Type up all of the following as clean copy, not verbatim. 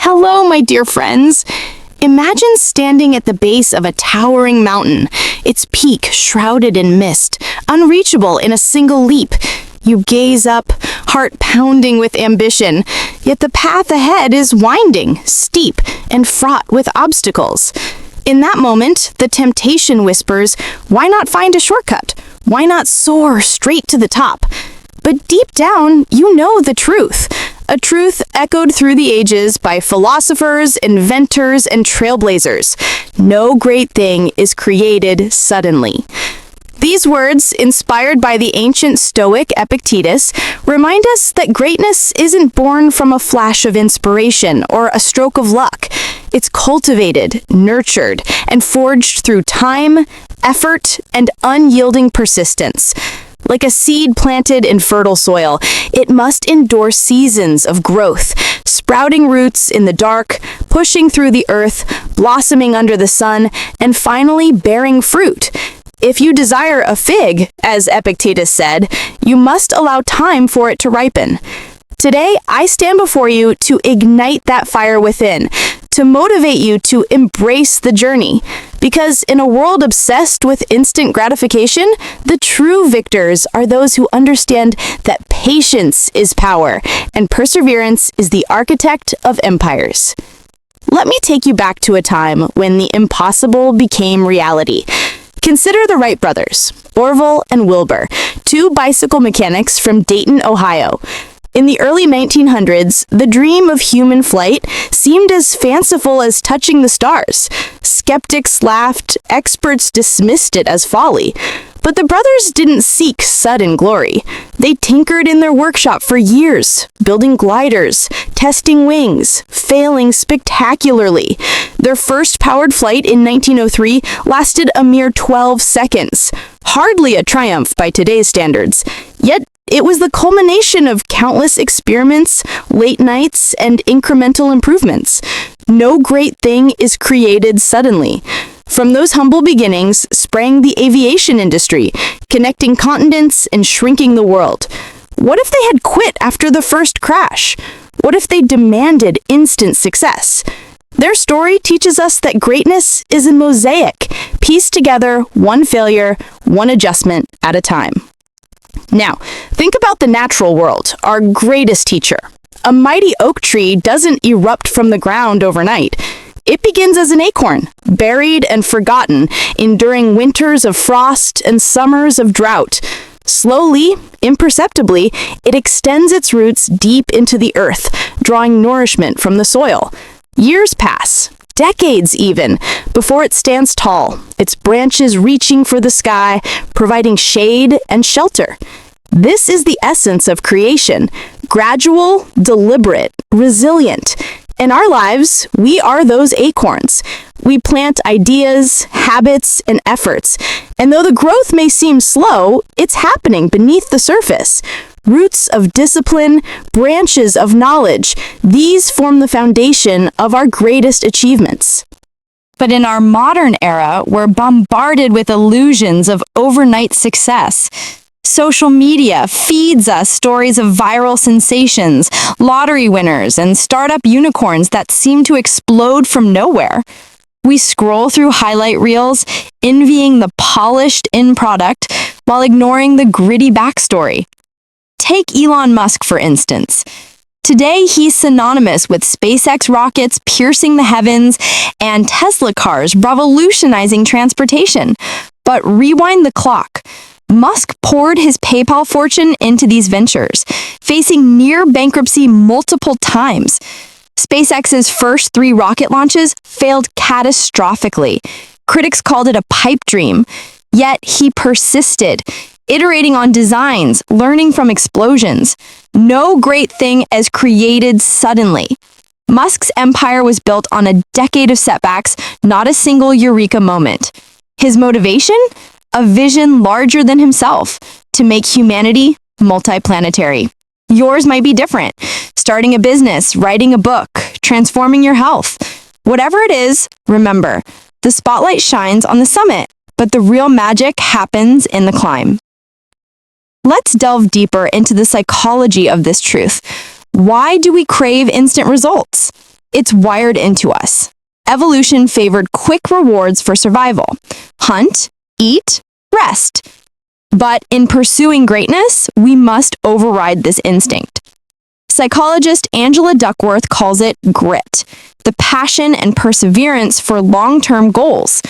Hello, my dear friends. Imagine standing at the base of a towering mountain, its peak shrouded in mist, unreachable in a single leap. You gaze up, heart pounding with ambition, yet the path ahead is winding, steep, and fraught with obstacles. In that moment, the temptation whispers, why not find a shortcut? Why not soar straight to the top? But deep down, you know the truth. A truth echoed through the ages by philosophers, inventors, and trailblazers. No great thing is created suddenly. These words, inspired by the ancient Stoic Epictetus, remind us that greatness isn't born from a flash of inspiration or a stroke of luck. It's cultivated, nurtured, and forged through time, effort, and unyielding persistence. Like a seed planted in fertile soil, it must endure seasons of growth, sprouting roots in the dark, pushing through the earth, blossoming under the sun, and finally bearing fruit. If you desire a fig, as Epictetus said, you must allow time for it to ripen. Today, I stand before you to ignite that fire within, to motivate you to embrace the journey. Because in a world obsessed with instant gratification, the true victors are those who understand that patience is power and perseverance is the architect of empires. Let me take you back to a time when the impossible became reality. Consider the Wright Brothers, Orville and Wilbur, two bicycle mechanics from Dayton, Ohio. In the early 1900s, the dream of human flight seemed as fanciful as touching the stars. Skeptics laughed, experts dismissed it as folly. But the brothers didn't seek sudden glory. They tinkered in their workshop for years, building gliders, testing wings, failing spectacularly. Their first powered flight in 1903 lasted a mere 12 seconds. Hardly a triumph by today's standards. Yet, it was the culmination of countless experiments, late nights, and incremental improvements. No great thing is created suddenly. From those humble beginnings sprang the aviation industry, connecting continents and shrinking the world. What if they had quit after the first crash? What if they demanded instant success? Their story teaches us that greatness is a mosaic, pieced together one failure, one adjustment at a time. Now, think about the natural world, our greatest teacher. A mighty oak tree doesn't erupt from the ground overnight. It begins as an acorn, buried and forgotten, enduring winters of frost and summers of drought. Slowly, imperceptibly, it extends its roots deep into the earth, drawing nourishment from the soil. Years pass, decades even, before it stands tall, its branches reaching for the sky, providing shade and shelter. This is the essence of creation, gradual, deliberate, resilient. In our lives, we are those acorns. We plant ideas, habits, and efforts. And though the growth may seem slow, it's happening beneath the surface. Roots of discipline, branches of knowledge, these form the foundation of our greatest achievements. But in our modern era, we're bombarded with illusions of overnight success. Social media feeds us stories of viral sensations, lottery winners, and startup unicorns that seem to explode from nowhere. We scroll through highlight reels, envying the polished end product while ignoring the gritty backstory. Take Elon Musk, for instance. Today, he's synonymous with SpaceX rockets piercing the heavens and Tesla cars revolutionizing transportation. But rewind the clock. Musk poured his PayPal fortune into these ventures, facing near bankruptcy multiple times. SpaceX's first 3 rocket launches failed catastrophically. Critics called it a pipe dream, yet he persisted, iterating on designs, learning from explosions. No great thing is created suddenly. Musk's empire was built on a decade of setbacks, not a single eureka moment. His motivation? A vision larger than himself, to make humanity multiplanetary. Yours might be different. Starting a business, writing a book, transforming your health. Whatever it is, remember, the spotlight shines on the summit, but the real magic happens in the climb. Let's delve deeper into the psychology of this truth. Why do we crave instant results? It's wired into us. Evolution favored quick rewards for survival. Hunt, eat, rest. But in pursuing greatness, we must override this instinct. Psychologist Angela Duckworth calls it grit, the passion and perseverance for long-term goals.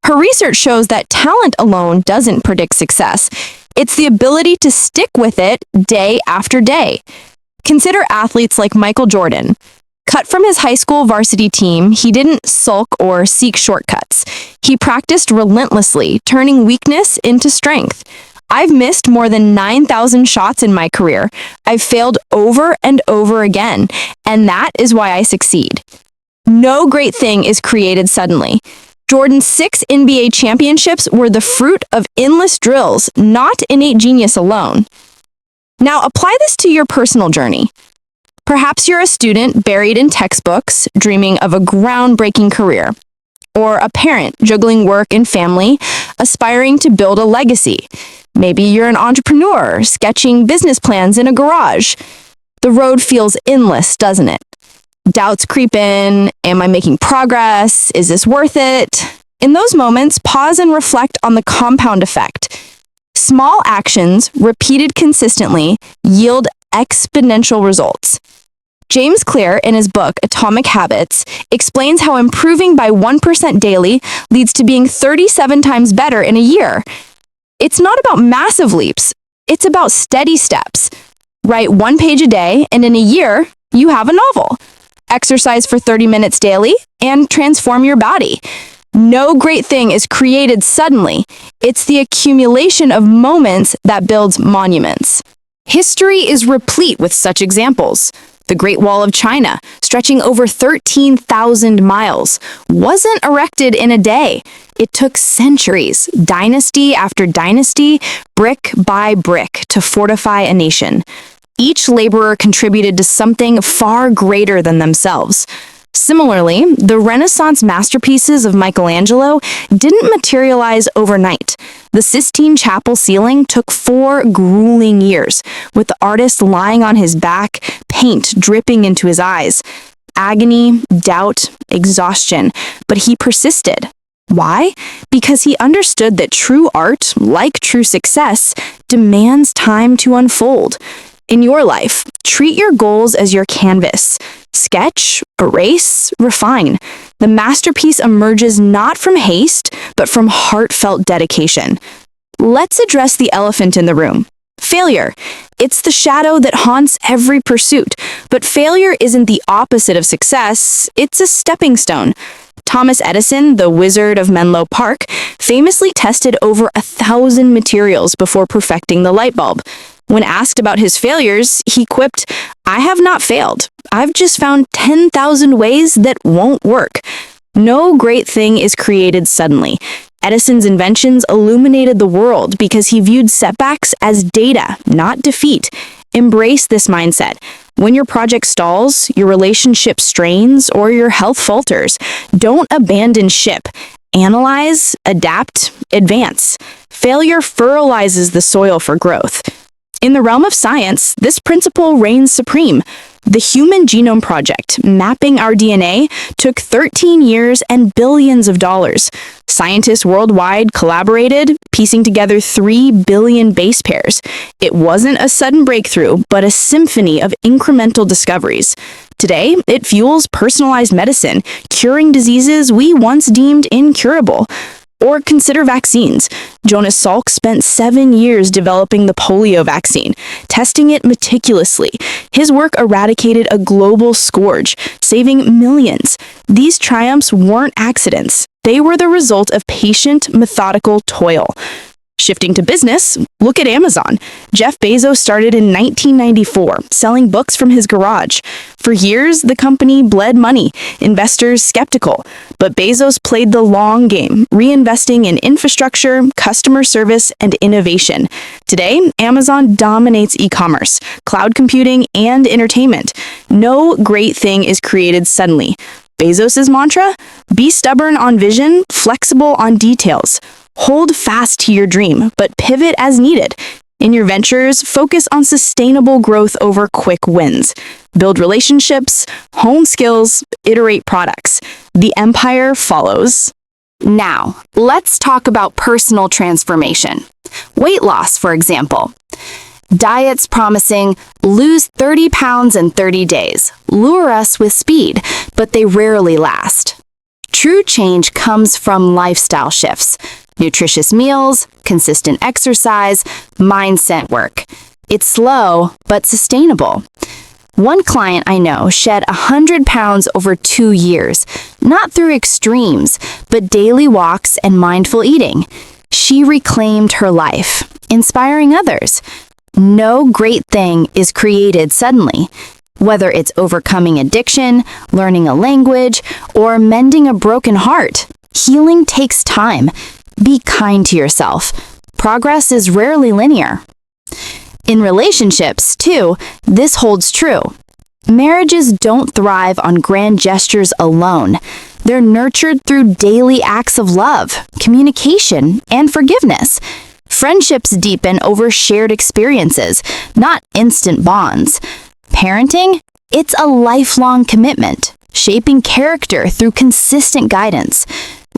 Her research shows that talent alone doesn't predict success. It's the ability to stick with it day after day. Consider athletes like Michael Jordan. Cut from his high school varsity team, he didn't sulk or seek shortcuts. He practiced relentlessly, turning weakness into strength. I've missed more than 9,000 shots in my career. I've failed over and over again, and that is why I succeed. No great thing is created suddenly. Jordan's 6 NBA championships were the fruit of endless drills, not innate genius alone. Now apply this to your personal journey. Perhaps you're a student buried in textbooks, dreaming of a groundbreaking career, or a parent juggling work and family, aspiring to build a legacy. Maybe you're an entrepreneur, sketching business plans in a garage. The road feels endless, doesn't it? Doubts creep in. Am I making progress? Is this worth it? In those moments, pause and reflect on the compound effect. Small actions, repeated consistently, yield exponential results. James Clear, in his book Atomic Habits, explains how improving by 1% daily leads to being 37 times better in a year. It's not about massive leaps. It's about steady steps. Write 1 page a day, and in a year, you have a novel. Exercise for 30 minutes daily, and transform your body. No great thing is created suddenly. It's the accumulation of moments that builds monuments. History is replete with such examples. The Great Wall of China, stretching over 13,000 miles, wasn't erected in a day. It took centuries, dynasty after dynasty, brick by brick, to fortify a nation. Each laborer contributed to something far greater than themselves. Similarly, the Renaissance masterpieces of Michelangelo didn't materialize overnight. The Sistine Chapel ceiling took 4 grueling years, with the artist lying on his back, paint dripping into his eyes. Agony, doubt, exhaustion, but he persisted. Why? Because he understood that true art, like true success, demands time to unfold. In your life, treat your goals as your canvas. Sketch, erase, refine. The masterpiece emerges not from haste, but from heartfelt dedication. Let's address the elephant in the room. Failure. It's the shadow that haunts every pursuit, but failure isn't the opposite of success, it's a stepping stone. Thomas Edison, the wizard of Menlo Park, famously tested over 1,000 materials before perfecting the light bulb. When asked about his failures, he quipped, "I have not failed. I've just found 10,000 ways that won't work." No great thing is created suddenly. Edison's inventions illuminated the world because he viewed setbacks as data, not defeat. Embrace this mindset. When your project stalls, your relationship strains, or your health falters, don't abandon ship. Analyze, adapt, advance. Failure fertilizes the soil for growth. In the realm of science, this principle reigns supreme. The Human Genome Project, mapping our DNA, took 13 years and billions of dollars. Scientists worldwide collaborated, piecing together 3 billion base pairs. It wasn't a sudden breakthrough, but a symphony of incremental discoveries. Today, it fuels personalized medicine, curing diseases we once deemed incurable. Or consider vaccines. Jonas Salk spent 7 years developing the polio vaccine, testing it meticulously. His work eradicated a global scourge, saving millions. These triumphs weren't accidents. They were the result of patient, methodical toil. Shifting to business, look at Amazon. Jeff Bezos started in 1994, selling books from his garage. For years, the company bled money, investors skeptical. But Bezos played the long game, reinvesting in infrastructure, customer service, and innovation. Today, Amazon dominates e-commerce, cloud computing, and entertainment. No great thing is created suddenly. Bezos' mantra? Be stubborn on vision, flexible on details. Hold fast to your dream, but pivot as needed. In your ventures, focus on sustainable growth over quick wins. Build relationships, hone skills, iterate products. The empire follows. Now, let's talk about personal transformation. Weight loss, for example. Diets promising lose 30 pounds in 30 days lure us with speed, but they rarely last. True change comes from lifestyle shifts, nutritious meals, consistent exercise, mindset work. It's slow, but sustainable. One client I know shed 100 pounds over 2 years, not through extremes, but daily walks and mindful eating. She reclaimed her life, inspiring others. No great thing is created suddenly. Whether it's overcoming addiction, learning a language, or mending a broken heart, healing takes time. Be kind to yourself. Progress is rarely linear. In relationships, too, this holds true. Marriages don't thrive on grand gestures alone. They're nurtured through daily acts of love, communication, and forgiveness. Friendships deepen over shared experiences, not instant bonds. Parenting? It's a lifelong commitment, shaping character through consistent guidance.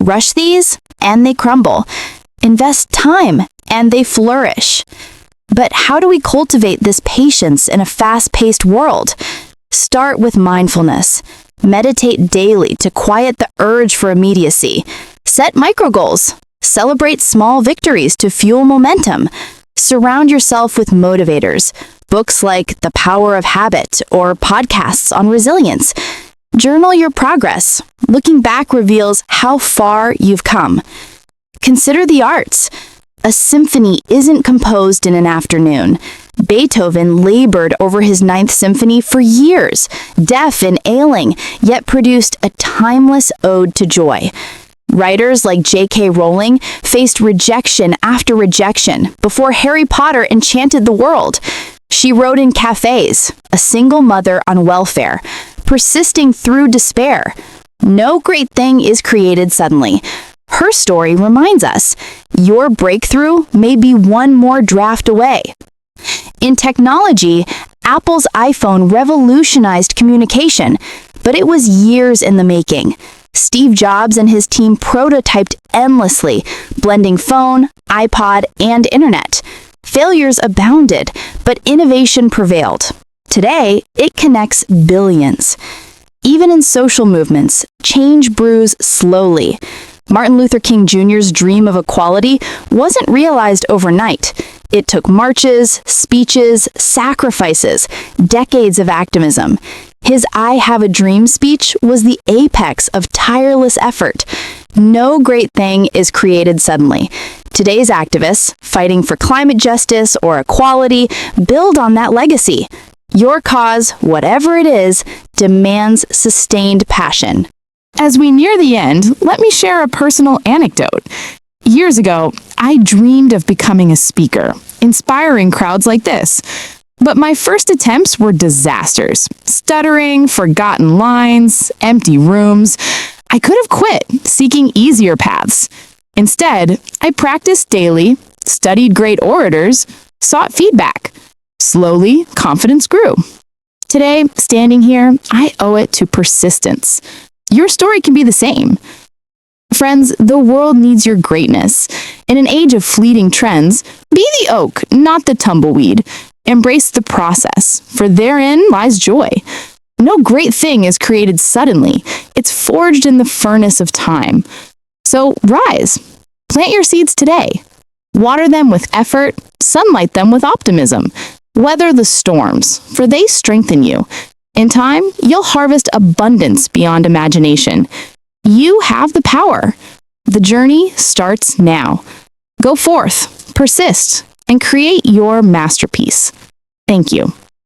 Rush these, and they crumble. Invest time, and they flourish. But how do we cultivate this patience in a fast-paced world? Start with mindfulness. Meditate daily to quiet the urge for immediacy. Set micro goals. Celebrate small victories to fuel momentum. Surround yourself with motivators. Books like The Power of Habit or podcasts on resilience. Journal your progress. Looking back reveals how far you've come. Consider the arts. A symphony isn't composed in an afternoon. Beethoven labored over his Ninth Symphony for years, deaf and ailing, yet produced a timeless ode to joy. Writers like J.K. Rowling faced rejection after rejection before Harry Potter enchanted the world. She wrote in cafes, a single mother on welfare, persisting through despair. No great thing is created suddenly. Her story reminds us, your breakthrough may be one more draft away. In technology, Apple's iPhone revolutionized communication, but it was years in the making. Steve Jobs and his team prototyped endlessly, blending phone, iPod, and internet. Failures abounded, but innovation prevailed. Today, it connects billions. Even in social movements, change brews slowly. Martin Luther King Jr.'s dream of equality wasn't realized overnight. It took marches, speeches, sacrifices, decades of activism. His I Have a Dream speech was the apex of tireless effort. No great thing is created suddenly. Today's activists, fighting for climate justice or equality, build on that legacy. Your cause, whatever it is, demands sustained passion. As we near the end, let me share a personal anecdote. Years ago, I dreamed of becoming a speaker, inspiring crowds like this. But my first attempts were disasters. Stuttering, forgotten lines, empty rooms. I could have quit, seeking easier paths. Instead, I practiced daily, studied great orators, sought feedback. Slowly, confidence grew. Today, standing here, I owe it to persistence. Your story can be the same. Friends, the world needs your greatness. In an age of fleeting trends, be the oak, not the tumbleweed. Embrace the process, for therein lies joy. No great thing is created suddenly. It's forged in the furnace of time. So rise. Plant your seeds today. Water them with effort, sunlight them with optimism. Weather the storms, for they strengthen you. In time, you'll harvest abundance beyond imagination. You have the power. The journey starts now. Go forth, persist, and create your masterpiece. Thank you.